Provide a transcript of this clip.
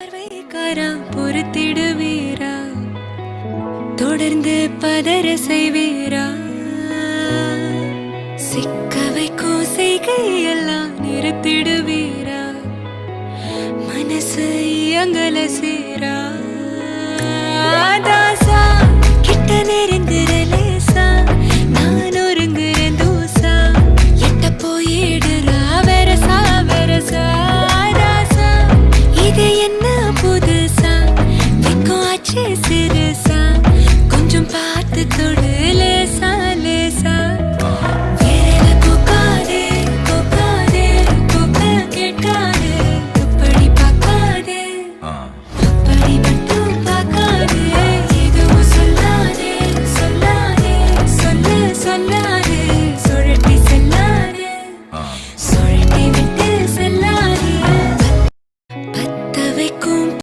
பார்வைக்காரா பொறுத்திடுவீரா, தொடர்ந்து பதற செய்வீரா, சிக்க வைக்கும் செய்கையெல்லாம் நிறுத்திடுவீரா, மனசு இயங்கல சேரா.